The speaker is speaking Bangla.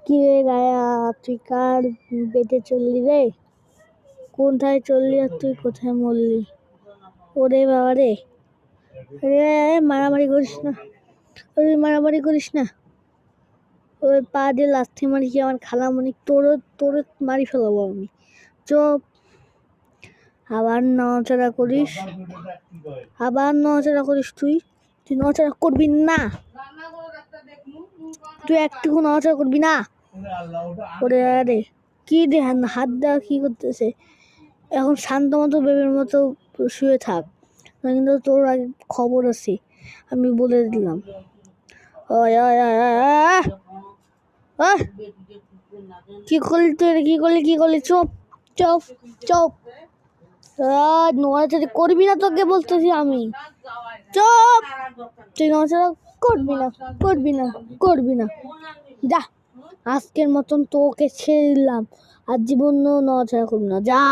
কি রে গায়া, তুই কার বেটে চললি রে? কোথায় চললি আর তুই কোথায় মরলি? ওরে বাবা রে, রে মারামারি করিস না, ওই মারামারি করিস না। ওই পা দিয়ে লাথি মারি কি আমার খালামণি, তোরও তোরও মারি ফেলাবো আমি। চুপ। আবার নড়াচড়া করিস, আবার নড়াচড়া করিস, তুই তুই নড়াচড়া করবি না, তুই একটুকু নড়াচড়া করবি না। ওরে আরে কি রে, হাত দেওয়া কি করতেছে? এখন শান্ত মতো বেবের মতো শুয়ে থাক, কিন্তু তোর আগে খবর আছে, আমি বলে দিলাম। কি করলি তুই, কি করলি? চুপ চুপ চুপ, নড়াচড়া করবি না, তোকে বলতেছি আমি। চুপ, তুই নড়াচড়া করবি না। যা, আজকের মতন তোকে ছেড়ে দিলাম, আর জীবন নড়াচড়া করবি না, যা।